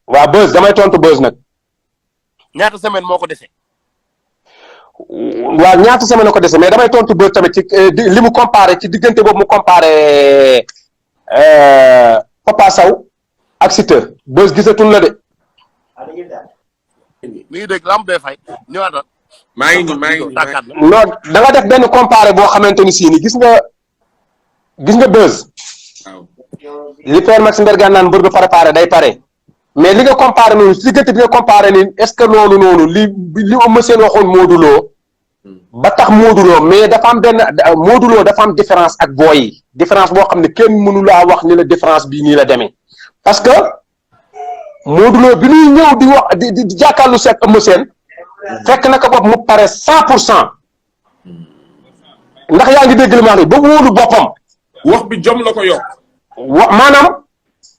waaw bës damay tontu bës nag. ñaata semaine moo ko dese. waaw ñaata semaine la ko dese mais damay tontu bës tamit ci li mu comparé ci diggante boobu mu comparé Papa Sow ak Siteu bës gisatul la de. mi ngi dégg lamb day fay ñëwaat maa ngi nii non da nga def benn comparé boo xamante ni sii ni gis nga buzz. waaw li Père Max Mbergane naan mbër du préparé day pare mais li nga comparé noonu si diggante bi nga comparé ni est ce que noonu li Eumeu Sène waxoon Modou Lo ba tax Modou Lo mais dafa am benn Modou Lo dafa am différence ak booy yi différence boo xam ne kenn mënu laa wax ni la différence bii nii la demee parce que Modou Lo bi ñuy ñëw di wax di jàkkaarlu seeg Eumeu Sène fekk na ko bopp mu pare 100% ndax yaa ngi dégg li ma wax ba wóolu boppam. wax bi jom la ko yokk. maanaam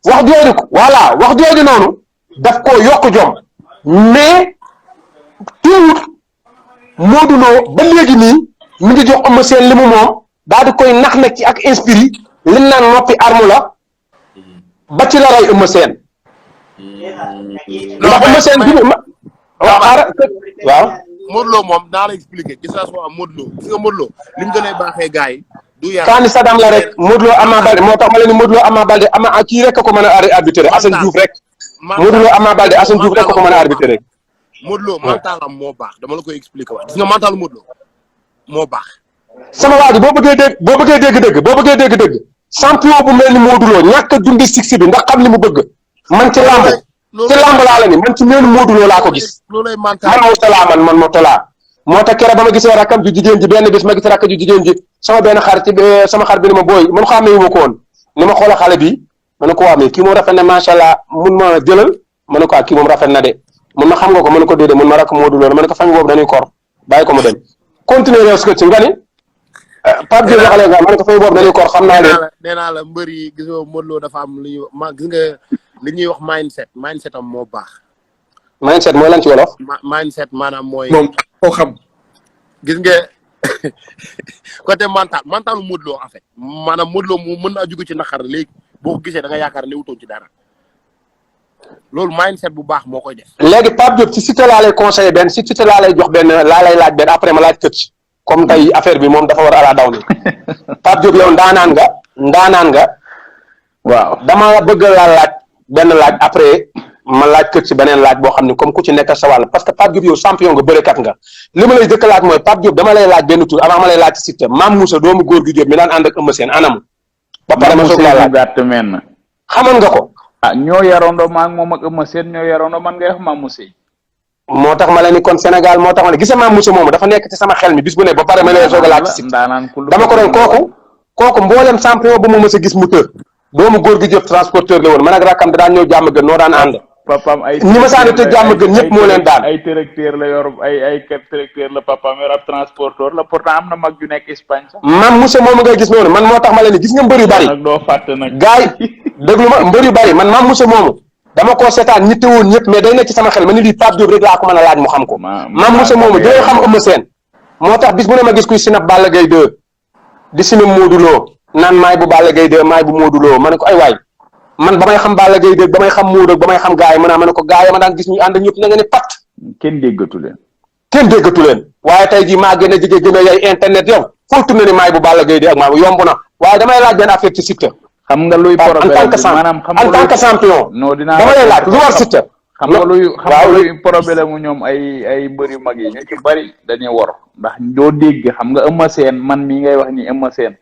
wax jooju voilà wax jooju noonu daf koo yokk jom mais teewut Modou Lo ba léegi nii mi ngi jox Eumeu Sène li mu moom daal di koy nax nag ci ak inspiré li naan noppi arme la ba ci la rey Eumeu Sène. ndax Eumeu Sène bi waaw. Modou Lo moom naa la expliqué gis naa soo am Modou Lo gis nga Modou Lo li mu gën a baaxee gars yi du yar kaani Sadam la rek Modou Lo Ama Baldé moo tax ma leen ni Modou Lo Ama Baldé ama kii rek ko mën a arbitrer Assane Diouf rek Modou Lo Ama Baldé Assane Diouf rek ko mën a arbitrer rek. Modou Lo mentalam moo baax dama la koy expliqué waat gis nga mental Modou Lo moo baax. sama waa ji boo bëggee dégg champion bu mel ni Modou Lo ñàkk a dundi six bi ndax xam li mu bëgg man ci lamb laa la ni man ci meenu Modou Lo laa ko gis loolay man mental moo talaa moo tax keroog ba ma gisee rakkam ju jigéen ji benn bis ma gis rakk ju jigéen ji sama benn xarit sama xarit bi ni ma booy man xamee wu ma ko woon ni ma xoola xale bi ma ne ko waa mais kii moom rafet na macha allah mun ma jëlal ma ne ko kii moom rafet na de mun ma xam nga ko ma ne ko déedéet mun ma rakk Modou Lo ma ne ko famille boobu dañuy kor bàyyi ko mu dem continuer réew si nga ni Pape Diop waxale nga ma ne ko famille boobu dañuy kor xam naa leen nee naa la mbër yi gis nga Modou Lo dafa am lu ñuy gis nga li ñuy wax mindset am moo baax. mindset mooy lan ci wolof. mindset maanaam mooy. moom koo xam. gis nga côté mentalu Modou Lo en fait maanaam Modou Lo mu mën naa jóge ci naqar léegi boo ko gisee da nga yaakaar ne wutoon ci dara loolu mindset bu baax moo koy def. léegi Pape Diop ci Siteu laa lay conseillé benn si Siteu laa lay jox benn laa lay laaj benn après ma laaj këcc comme tey affaire bi moom dafa war ala daw ni Pape Diop yow ndaanaan nga. waaw dama bëgg laa laaj benn laaj après ma laaj kër ci beneen laaj boo xam ne comme ku ci nekk sa wàll parce que Pape Diop yow champion nga bërekat nga li ma lay jëkk laaj mooy Pape Diop dama lay laaj benn tur avant ma lay laaj ci Siteu Mame Moussa doomu góor gi Diop mi daan ànd ak Eumeu Sène anamu ba pare ma soog laa laaj gàtt men xamoon nga ko ñoo yarandoo maa ngi moom ak Eumeu Sène ñoo yarandoo man ngay wax Mame Moussa moo tax ma la ni kon Sénégal moo tax ma ne gis nga Mame Moussa moomu dafa nekk ci sama xel mi bis bu ne ba pare ma lay soog a laaj ci Siteu dama ko doon kooku mboolem champion bu ma mës a gis mu të doomu góor gi Diop transporteur la woon man ak rakkam da daan ñëw jàmm gën noo daan ànd papam ay ñi ma saani te jàmm gën ñëpp moo leen daan ay tracteur la yor ay tracteur la papam yor ab transporteur la pourtant am na mag ju nekk Espagne sax Mame Moussa moomu ngay gis noonu man moo tax ma leen ni gis nga mbër yu bari nag doo fàtte nag gaay déglu ma mbër yu bari man Mame Moussa moomu dama koo seetaan ñitte woon ñëpp mais day nekk ci sama xel ma ni lii Pape Diop rek laa ko mën a laaj mu xam ko Mame Moussa moomu day xam Eumeu Sène moo tax bis bu ne ma gis kuy sinap Balla Gaye 2 di sinap Modou Lo naan maay bu Balla Gaye 2 maay bu Modou Lo ma ne ko ay waay man ba may xam Balla Gaye 2 ba may xam Modou ba may xam gaay ma ne ko gaay ma daan gis ñu ànd ñëpp na nga ne pat kenn déggatu leen waaye tey jii maa gën a jige gën a yay internet yow foo tourné ni maay bu Balla Gaye 2 ak maa bu yomb na waaye damay laaj benn affaire ci Siteu xam nga luy problème en tant que champion non dinaa dama lay laaj lu war Siteu xam nga luy problème mu ñoom ay mbër yu mag yi ñu ci bari dañuy wor ndax doo dégg xam nga Eumeu Sène man mii ngay wax ni Eumeu Sène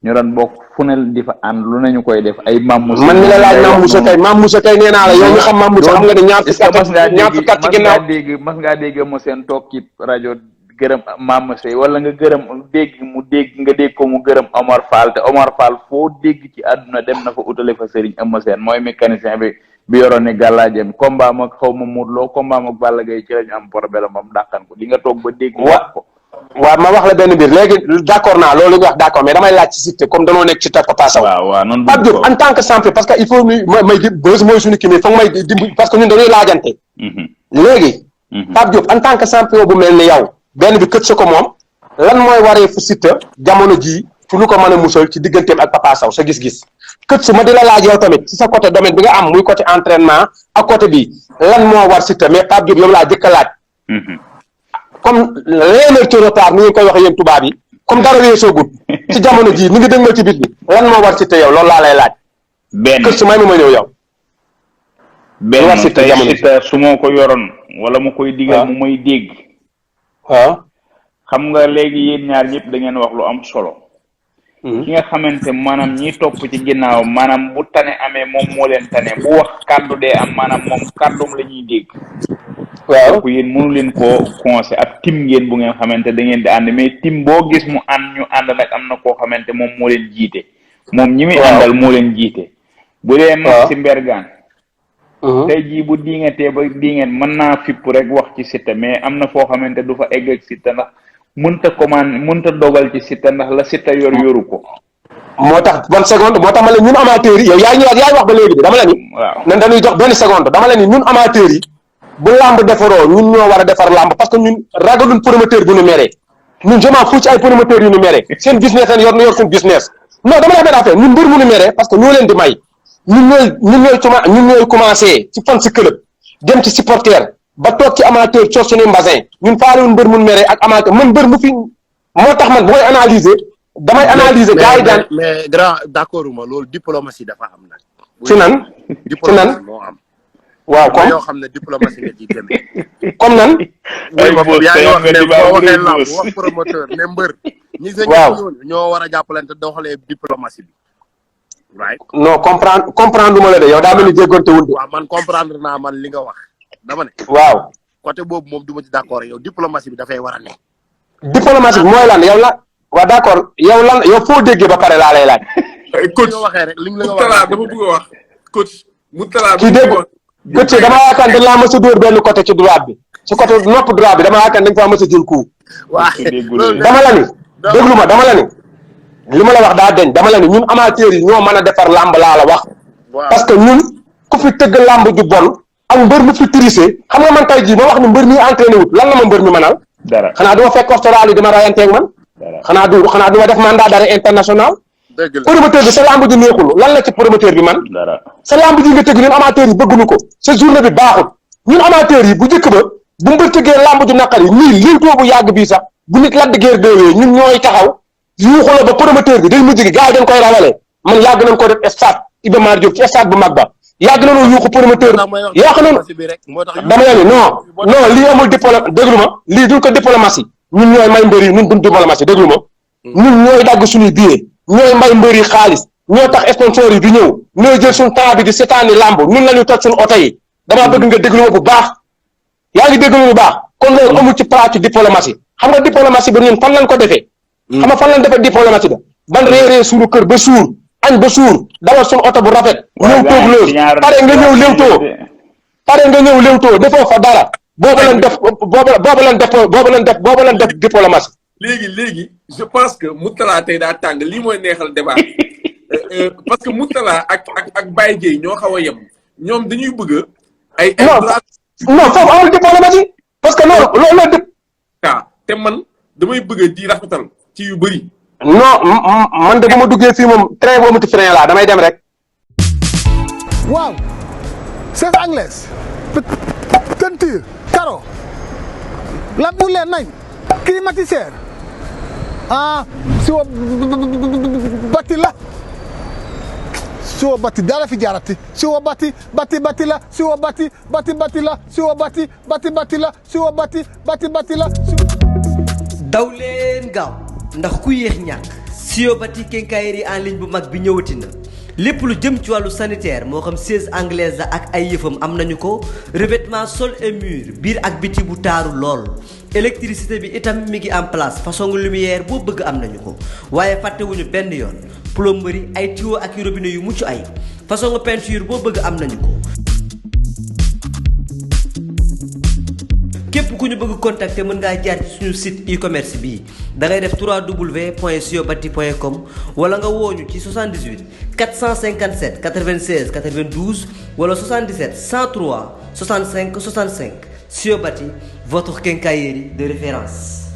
ñu doon bokk fu ne di fa ànd lu nañu koy def ay Mame Moussa man mi la laaj Mame Moussa kay nee naa la yow ñu xam Mame Moussa xam nga ne ñaar fukki at ci ginnaaw mas ngaa dégg Eumeu Sène toog ci rajo gërëm Mame Moussa wala nga gërëm nga dégg ko mu gërëm Omar Fall te Omar Fall foo dégg ci àdduna dem na fa utale fa Serigne Eumeu Sène mooy mécanicien bi yoroon ne gàllaajem combat mag xaw ma Modou Lo combat mag Balla Gaye ci lañu am problème am dàqan ko di nga toog ba dégg wax ko waaw ma wax la benn mbir léegi d'accord naa loolu nga wax d'accord mais damay laaj ci Siteu comme danoo nekk ci ta Papa Sow Pape Diop en tant que champion parce que il faut may bës mooy suñu kii mais foog may dimb parce que ñun dañuy laajante léegi Pape Diop en tant que champion bu mel ni yow benn bi kët sa ko moom lan mooy waree fu Siteu jamono jii ci lu ko mën a musal ci digganteem ak Papa Sow sa gis-gis kët su ma di la laaj yow tamit ci sa côté domaine bi nga am muy côté entraînement ak côté bi lan moo war Siteu mais Pape Diop yow laa jëkk a laaj comme léeg-léeg ci retard ni ngeen koy wax yéen tubaab yi comme dara weesoogut ci jamono jii ni ngi dëgmal ci bis bi lan moo war Siteu yow loolu laa lay laaj kët su may ma ñëw yow benn Siteu su ma ko yoroon wala mu koy digal mu may dégg waaw xam nga léegi yéen ñaar ñëpp da ngeen wax lu am solo ki nga xamante maanaam ñi topp ci ginnaaw maanaam bu tane amee moom moo leen tane bu wax kàddu dee am maanaam moom kàddum la ñuy dégg waaw ko yéen mënu leen koo conseil ak tim ngeen bu ngeen xamante da ngeen di ànd mais tim boo gis mu ànd ñu ànd nag am na koo xamante moom moo leen jiite moom ñi muy àndal moo leen jiite bu dee mag si mbergaan tey jii bu diingatee ba diingat mën naa fipp rek wax ci Siteu mais am na foo xamante du fa egg ak Siteu ndax mënta dogal ci Siteu ndax la Siteu yoru ko moo tax bonne seconde moo tax ma la ñun amateurs yi yow yaay wax ba léegi bi dama la ni nan dañuy jox benn seconde dama la ni ñun amateurs yi bu lamb defaroo ñun ñoo war a defar lamb parce que ñun ragalun promoteur bu ñu meree ñun je m'en fous ci ay promoteurs yu ñu meree seen business leen yor suñu business non dama la benn affaire ñun mbër mu ñu meree parce que ñoo leen di may ñun ñooy commencé ci fan si club dem ci supporter ba toog ci amateur coor suñuy mbasin ñun faalewun mbër mu ñu meree ak amateur man mbër mu fi moo tax man bu koy analyser damay analyser gars yi daan mais grand d'accord uma loolu diplomatie dafa am nag ci nan diplomatie moo am waaw comme yoo xam ne diplomatie nga ciy demee comme nan yaa ngi wax ne boo waxee lamb wax promoteur ne mbër ñi sa ñoo war a jàppalante doxalee diplomatie bi right non comprendre ma la de yow daa mel ni jéggoonte wul de waaw man comprendre naa man li nga wax dama ne waaw côté boobu moom du ma ci d'accord yow diplomatie bi dafay war a ne diplomatie bi mooy lan yow la waaw d'accord yow foo déggee ba pare laa lay laaj coach nga waxee rek li nga wax dama bëgg a wax coach Moutala kii dégg gëcce dama yaakaar dañ laa mës a dóor benn côté ci droite bi ci côté nopp droite bi dama yaakaar dañ faa mës a jël coup dama la ni déglu ma dama la ni li ma la wax daa deñ dama la ni ñun amateurs yi ñoo mën a defar làmb laa la wax parce que ñun ku fi tëgg làmb ju bon ak mbër mu fi triché xam nga man tey jii ma wax ni mbër mi entraîné wut lan la ma mbër mi mënal dara xanaa du ma fekk waxtoraal yi dama rayanteeg man xanaa du ma def mandat d'arrêt international promoteur bi sa lamb ji neexul lan la ci promoteur bi man sa lamb ji nga tëgg ñun amateurs yi bëgguñu ko sa journée bi baaxul ñun amateurs yi bu njëkk ba bu mbër tëggee lamb ju naqar yi nii lintoo bu yàgg bii sax bu nit Lac de Guiers 2 ñun ñooy taxaw yuuxu la ba promoteur bi day mujj gi gars yi dañ koy rawale man yàgg nañ ko def stade Iba Mar Diop ci stade bu mag ba yàgg nañoo yuuxu promoteur yàq nañu dama ne non lii amul déglu ma lii duñ ko diplomatie ñun ñooy may mbër yi ñun duñ diplomatie déglu ma ñun ñooy dagg suñuy billet ñooy may mbër yi xaalis ñoo tax sponsor yi du ñëw ñooy jël suñu temps bi di seetaani làmb ñun la ñu toj suñu oto yi damaa bëgg nga déglu ma bu baax yaa ngi déglu bu baax kon loolu amul ci plateau diplomatie xam nga diplomatie ba ñun fan lañ ko defee xam nga fan lañ defee diplomatie ba ban réeree suñu kër ba suur añ ba suur dawal suñu oto bu rafet ñëw toog loolu pare nga ñëw léwtoo defoo fa dara boobu lañ def diplomatie léegi je pense que Mourtala tey daa tàng lii mooy neexal débat parce que Mourtala ak Baye Dieye ñoo xaw a yem ñoom dañuy bëgg ay non foofu amul diplomatie parce que loolu te man damay bëgg di rafetal ci yu bëri non man de bu ma duggee fii moom train boo muti frein laa damay dem rek waaw c'est anglaise peinture carreau lampe bu leer nañ climatiseur siwo bati la siwo bati dara fi jaarati siwo bati la siwo bati la siwo bati la siwo bati la daw leen gaaw ndax ku yéex ñàkk Siobati quincaillerie en ligne bu mag bi ñëwati na lépp lu jëm ci wàllu sanitaire moo xam siège anglaise la ak ay yëfam am nañu ko revêtement sol et mur biir ak biti bu taaru lool électricité bi itam mi ngi en place façon lumière boo bëgg am nañu ko waaye fàttewuñu benn yoon plomberie ay tuyaux ak robinet yu mucc ay façon peinture boo bëgg am nañu ko képp ku ñu bëgg contacter mën ngaa jaar ci suñu site e-commerce bii da ngay def www.siobati.com wala nga wooñu ci 78 457 96 92 wala 77 103 65 65 Siobati votre quincaillerie de référence.